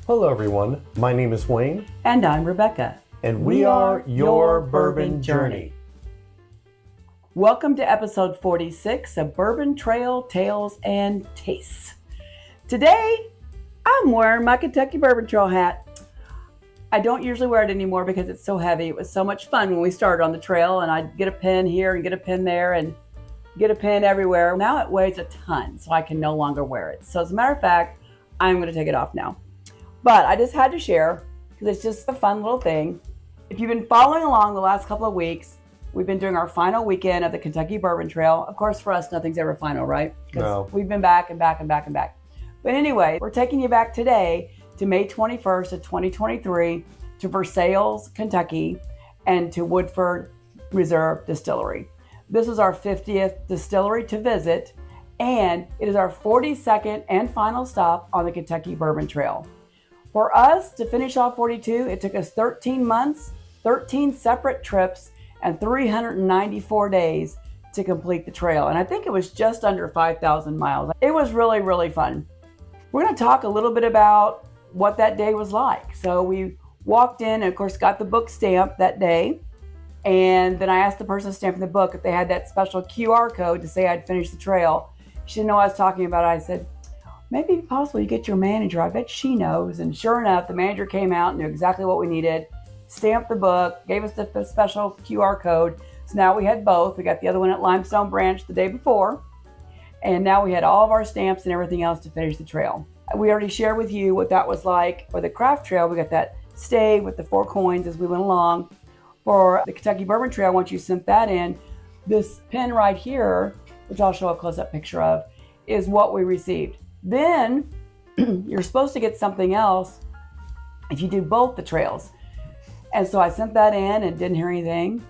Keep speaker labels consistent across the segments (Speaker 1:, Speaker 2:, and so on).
Speaker 1: Hello everyone, my name is Wayne.
Speaker 2: And I'm Rebecca.
Speaker 1: And we are Your Bourbon Journey.
Speaker 2: Welcome to episode 46 of Bourbon Trail Tales and Tastes. Today, I'm wearing my Kentucky Bourbon Trail hat. I don't usually wear it anymore because it's so heavy. It was so much fun when we started on the trail, and I'd get a pin here and get a pin there and get a pin everywhere. Now it weighs a ton, so I can no longer wear it. So as a matter of fact, I'm going to take it off now. But I just had to share because it's just a fun little thing. If you've been following along the last couple of weeks, we've been doing our final weekend of the Kentucky Bourbon Trail. Of course, for us, nothing's ever final, right? Because we've been back and back and back and back. But anyway, we're taking you back today to May 21st of 2023 to Versailes, Kentucky, and to Woodford Reserve Distillery. This is our 50th distillery to visit, and it is our 42nd and final stop on the Kentucky Bourbon Trail. For us to finish off 42, it took us 13 months, 13 separate trips, and 394 days to complete the trail. And I think it was just under 5,000 miles. It was really, really fun. We're going to talk a little bit about what that day was like. So we walked in and of course got the book stamped that day. And then I asked the person stamping the book if they had that special QR code to say I'd finished the trail. She didn't know what I was talking about. I said, maybe if possible you get your manager. I bet she knows. And sure enough, the manager came out and knew exactly what we needed, stamped the book, gave us the special QR code. So now we had both. We got the other one at Limestone Branch the day before. And now we had all of our stamps and everything else to finish the trail. We already shared with you what that was like for the craft trail. We got that stave with the 4 coins as we went along. For the Kentucky Bourbon Trail, once you sent that in, this pin right here, which I'll show a close-up picture of, is what we received. Then you're supposed to get something else if you do both the trails. And so I sent that in and didn't hear anything.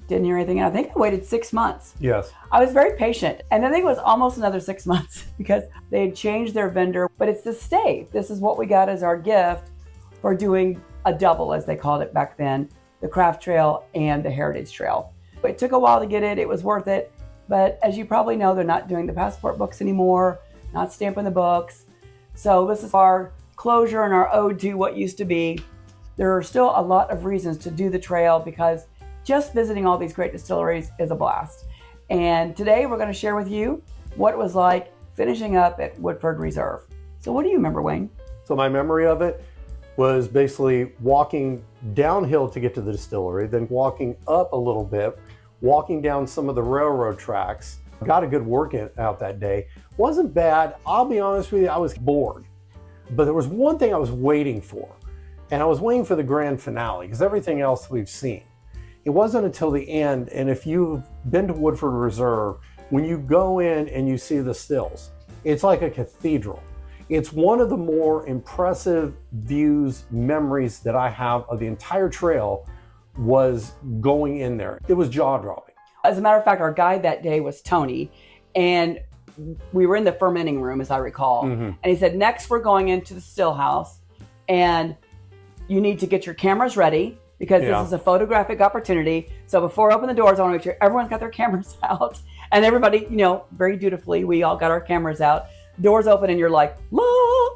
Speaker 2: And I think I waited 6 months.
Speaker 1: Yes. I
Speaker 2: was very patient. And I think it was almost another 6 months because they had changed their vendor. But it's the stave. This is what we got as our gift for doing a double, as they called it back then, the craft trail and the heritage trail. It took a while to get it. It was worth it. But as you probably know, they're not doing the passport books anymore, not stamping the books. So this is our closure and our ode to what used to be. There are still a lot of reasons to do the trail because just visiting all these great distilleries is a blast. And today we're going to share with you what it was like finishing up at Woodford Reserve. So what do you remember, Wayne?
Speaker 1: So my memory of it was basically walking downhill to get to the distillery, then walking up a little bit, walking down some of the railroad tracks. Got a good workout that day. Wasn't bad. I'll be honest with you, I was bored. But there was one thing I was waiting for, and I was waiting for the grand finale because everything else we've seen. It wasn't until the end, and if you've been to Woodford Reserve, when you go in and you see the stills, it's like a cathedral. It's one of the more impressive views, memories that I have of the entire trail was going in there. It was jaw-dropping.
Speaker 2: As a matter of fact, our guide that day was Tony, and we were in the fermenting room, as I recall. And he said, next we're going into the still house, and you need to get your cameras ready because this is a photographic opportunity. So before I open the doors, I want to make sure everyone's got their cameras out. And everybody, very dutifully, we all got our cameras out. Doors open and you're like, la!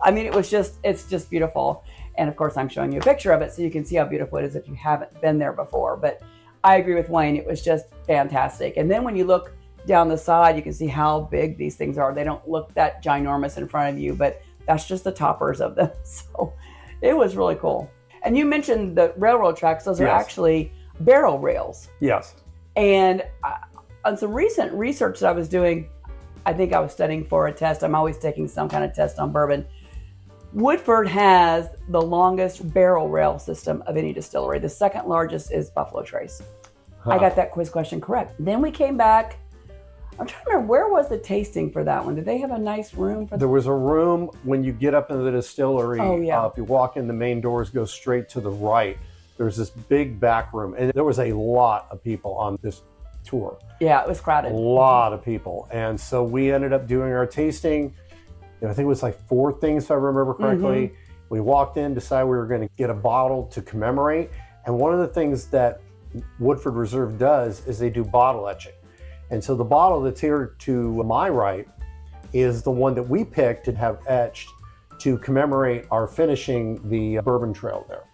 Speaker 2: I mean, it's just beautiful. And of course, I'm showing you a picture of it so you can see how beautiful it is if you haven't been there before. But I agree with Wayne, it was just fantastic. And then when you look down the side, you can see how big these things are. They don't look that ginormous in front of you, but that's just the toppers of them. So it was really cool. And you mentioned the railroad tracks. Those are actually barrel rails.
Speaker 1: Yes.
Speaker 2: And on some recent research that I was doing, I think I was studying for a test. I'm always taking some kind of test on bourbon. Woodford has the longest barrel rail system of any distillery. The second largest is Buffalo Trace. I got that quiz question correct. Then we came back. I'm trying to remember, where was the tasting for that one? Did they have a nice room for that?
Speaker 1: There was a room when you get up into the distillery. If you walk in, the main doors go straight to the right. There's this big back room, and there was a lot of people on this tour.
Speaker 2: Yeah, it was crowded.
Speaker 1: A lot of people. And so we ended up doing our tasting. I think it was like 4 things, if I remember correctly. We walked in, decided we were going to get a bottle to commemorate. And one of the things that Woodford Reserve does is they do bottle etching. And so the bottle that's here to my right is the one that we picked to have etched to commemorate our finishing the Bourbon Trail there.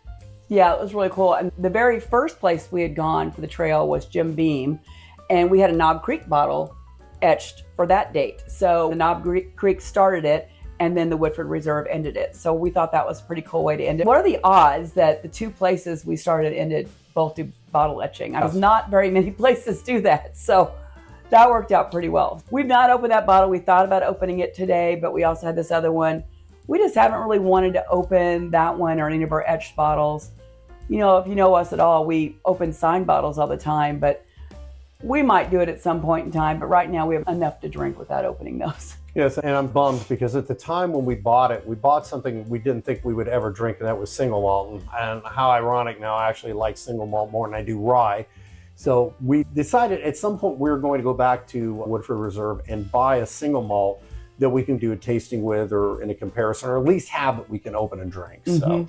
Speaker 2: Yeah, it was really cool. And the very first place we had gone for the trail was Jim Beam, and we had a Knob Creek bottle etched for that date. So the Knob Creek started it, and then the Woodford Reserve ended it. So we thought that was a pretty cool way to end it. What are the odds that the two places we started ended both do bottle etching? I was not very many places do that. So that worked out pretty well. We've not opened that bottle. We thought about opening it today, but we also had this other one. We just haven't really wanted to open that one or any of our etched bottles. You know, if you know us at all, we open signed bottles all the time, but we might do it at some point in time. But right now we have enough to drink without opening those.
Speaker 1: Yes, and I'm bummed because at the time when we bought it, we bought something we didn't think we would ever drink, and that was single malt. And how ironic, now I actually like single malt more than I do rye. So we decided at some point we were going to go back to Woodford Reserve and buy a single malt that we can do a tasting with, or in a comparison, or at least have that we can open and drink. So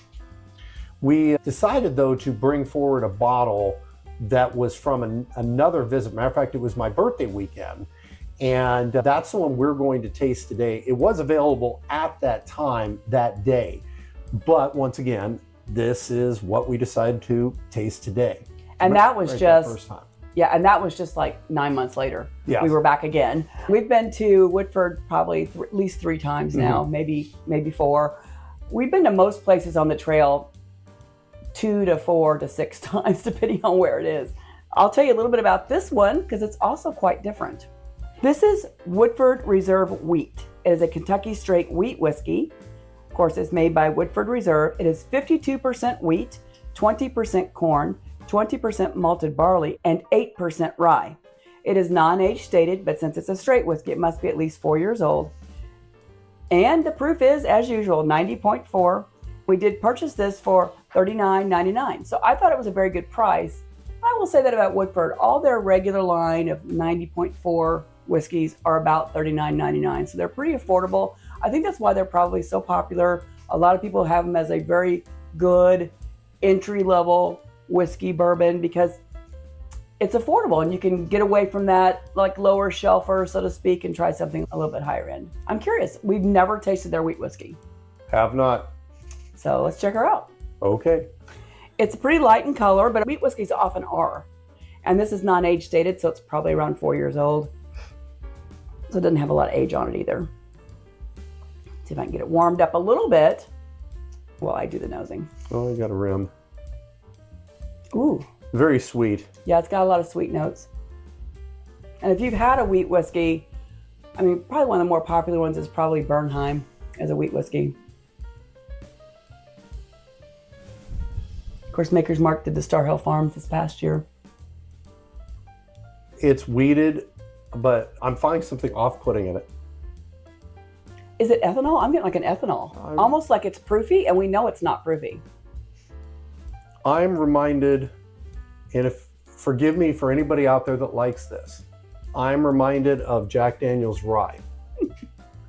Speaker 1: we decided, though, to bring forward a bottle that was from another visit. Matter of fact, it was my birthday weekend. And that's the one we're going to taste today. It was available at that time, that day. But once again, this is what we decided to taste today.
Speaker 2: And that was
Speaker 1: right,
Speaker 2: just,
Speaker 1: first time.
Speaker 2: Yeah, and that was just like 9 months later.
Speaker 1: Yes.
Speaker 2: We were back again. We've been to Woodford probably at least 3 times now, maybe 4. We've been to most places on the trail 2 to 4 to 6 times, depending on where it is. I'll tell you a little bit about this one because it's also quite different. This is Woodford Reserve Wheat. It is a Kentucky straight wheat whiskey. Of course, it's made by Woodford Reserve. It is 52% wheat, 20% corn, 20% malted barley, and 8% rye. It is non-age stated, but since it's a straight whiskey, it must be at least 4 years old. And the proof is, as usual, 90.4. We did purchase this for $39.99, so I thought it was a very good price. I will say that about Woodford. All their regular line of 90.4 whiskeys are about $39.99, so they're pretty affordable. I think that's why they're probably so popular. A lot of people have them as a very good entry-level whiskey bourbon because it's affordable and you can get away from that like lower shelfer, so to speak, and try something a little bit higher end. I'm curious. We've never tasted their wheat whiskey.
Speaker 1: Have not.
Speaker 2: So let's check her out.
Speaker 1: Okay.
Speaker 2: It's pretty light in color, but wheat whiskeys often are. And this is non-age stated, so it's probably around 4 years old. So it doesn't have a lot of age on it either. See if I can get it warmed up a little bit while I do the nosing.
Speaker 1: Oh, you got a rim.
Speaker 2: Ooh.
Speaker 1: Very sweet.
Speaker 2: Yeah, it's got a lot of sweet notes. And if you've had a wheat whiskey, I mean, probably one of the more popular ones is probably Bernheim as a wheat whiskey. Of course, Maker's Mark did the Star Hill Farms this past year.
Speaker 1: It's wheated, but I'm finding something off-putting in it.
Speaker 2: Is it ethanol? I'm getting like an ethanol. Almost like it's proofy, and we know it's not proofy.
Speaker 1: I'm reminded, and forgive me for anybody out there that likes this, I'm reminded of Jack Daniel's rye.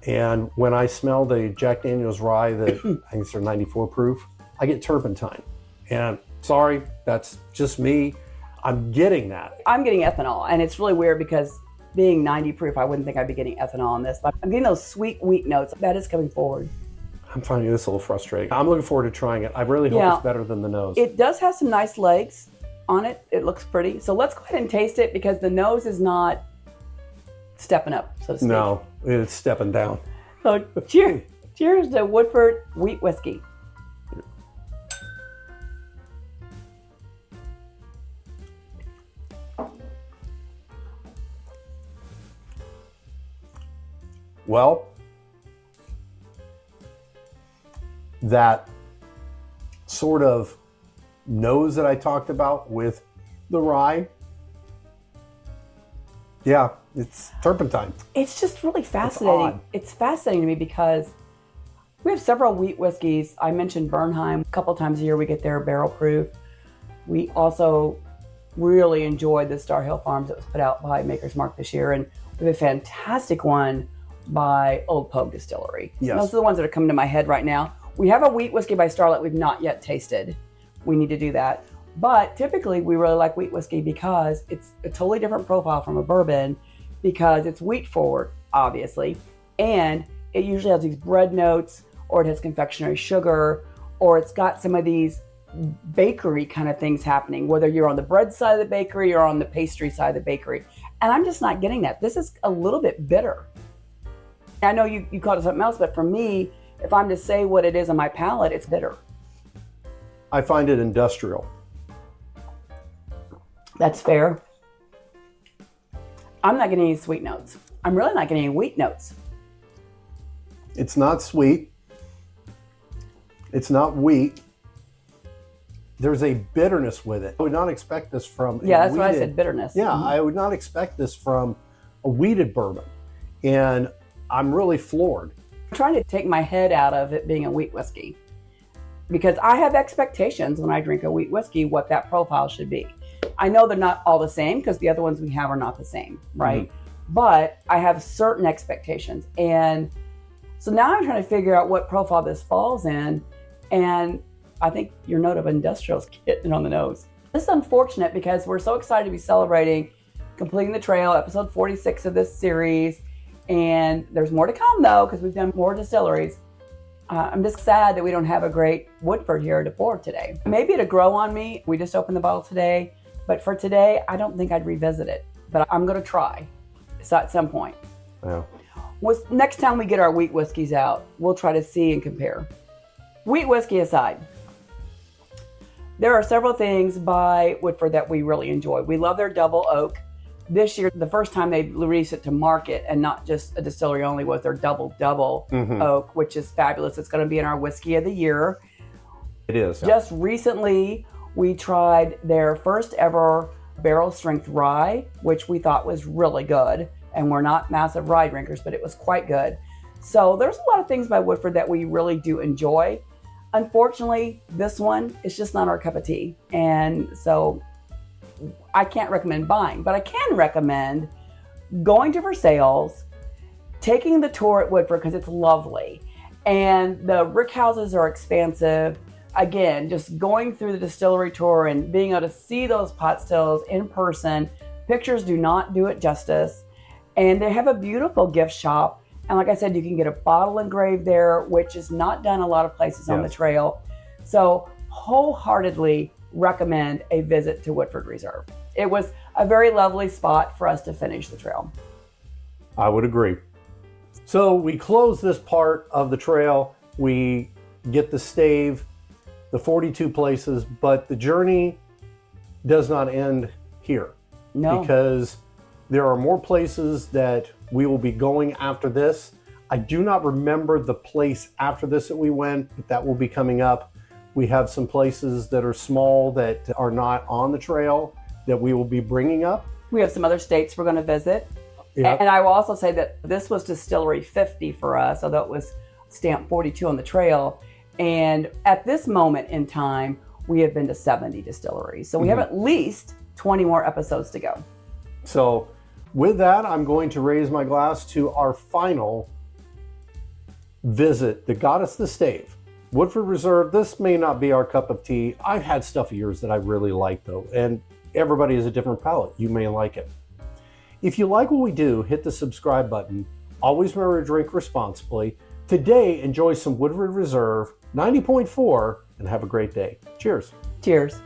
Speaker 1: And when I smell the Jack Daniel's rye that I think it's 94 proof, I get turpentine. And sorry, that's just me. I'm getting that.
Speaker 2: I'm getting ethanol, and it's really weird because being 90 proof, I wouldn't think I'd be getting ethanol on this, but I'm getting those sweet wheat notes. That is coming forward.
Speaker 1: I'm finding this a little frustrating. I'm looking forward to trying it. I really hope it's better than the nose.
Speaker 2: It does have some nice legs on it. It looks pretty. So let's go ahead and taste it because the nose is not stepping up, so to speak.
Speaker 1: No, it's stepping down.
Speaker 2: So cheers. Cheers to Woodford Wheat Whiskey.
Speaker 1: Well, that sort of nose that I talked about with the rye, yeah, it's turpentine.
Speaker 2: It's just really fascinating. It's fascinating to me because we have several wheat whiskeys. I mentioned Bernheim. A couple times a year we get their barrel proof. We also really enjoyed the Star Hill Farms that was put out by Maker's Mark this year. And we have a fantastic one by Old Pogue Distillery.
Speaker 1: Yes.
Speaker 2: Those are the ones that are coming to my head right now. We have a wheat whiskey by Starlight we've not yet tasted. We need to do that. But typically we really like wheat whiskey because it's a totally different profile from a bourbon because it's wheat forward, obviously. And it usually has these bread notes or it has confectionery sugar, or it's got some of these bakery kind of things happening, whether you're on the bread side of the bakery or on the pastry side of the bakery. And I'm just not getting that. This is a little bit bitter. I know you called it something else, but for me, if I'm to say what it is on my palate, it's bitter.
Speaker 1: I find it industrial.
Speaker 2: That's fair. I'm not getting any sweet notes. I'm really not getting any wheat notes.
Speaker 1: It's not sweet. It's not wheat. There's a bitterness with it. I would not expect this from
Speaker 2: Yeah, that's why I said bitterness.
Speaker 1: Yeah, I would not expect this from a wheated bourbon. And I'm really floored.
Speaker 2: I'm trying to take my head out of it being a wheat whiskey, because I have expectations when I drink a wheat whiskey what that profile should be. I know they're not all the same because the other ones we have are not the same, right? Mm-hmm. But I have certain expectations. And so now I'm trying to figure out what profile this falls in. And I think your note of industrial is hitting on the nose. This is unfortunate because we're so excited to be celebrating completing the trail, episode 46 of this series. And there's more to come though, because we've done more distilleries. I'm just sad that we don't have a great Woodford here to pour today. Maybe it'll grow on me. We just opened the bottle today. But for today, I don't think I'd revisit it. But I'm going to try. So at some point.
Speaker 1: Yeah.
Speaker 2: Next time we get our wheat whiskeys out, we'll try to see and compare. Wheat whiskey aside, there are several things by Woodford that we really enjoy. We love their double oak. This year, the first time they released it to market and not just a distillery only, was their double oak, which is fabulous. It's going to be in our whiskey of the year.
Speaker 1: It is.
Speaker 2: Just recently, we tried their first ever barrel strength rye, which we thought was really good. And we're not massive rye drinkers, but it was quite good. So there's a lot of things by Woodford that we really do enjoy. Unfortunately, this one is just not our cup of tea. And so I can't recommend buying, but I can recommend going to Versailes, taking the tour at Woodford because it's lovely. And the rick houses are expansive. Again, just going through the distillery tour and being able to see those pot stills in person. Pictures do not do it justice. And they have a beautiful gift shop. And like I said, you can get a bottle engraved there, which is not done a lot of places on the trail. So wholeheartedly recommend a visit to Woodford Reserve. It was a very lovely spot for us to finish the trail.
Speaker 1: I would agree. So we close this part of the trail. We get the stave, the 42 places, but the journey does not end here.
Speaker 2: No.
Speaker 1: Because there are more places that we will be going after this. I do not remember the place after this that we went, but that will be coming up. We have some places that are small that are not on the trail that we will be bringing up.
Speaker 2: We have some other states we're going to visit.
Speaker 1: Yeah.
Speaker 2: And I will also say that this was Distillery 50 for us, although it was stamped 42 on the trail. And at this moment in time, we have been to 70 distilleries. So we have at least 20 more episodes to go.
Speaker 1: So with that, I'm going to raise my glass to our final visit that got us the stave. Woodford Reserve, this may not be our cup of tea. I've had stuff of yours that I really like though, and everybody has a different palate. You may like it. If you like what we do, hit the subscribe button. Always remember to drink responsibly. Today, enjoy some Woodford Reserve 90.4 and have a great day. Cheers.
Speaker 2: Cheers.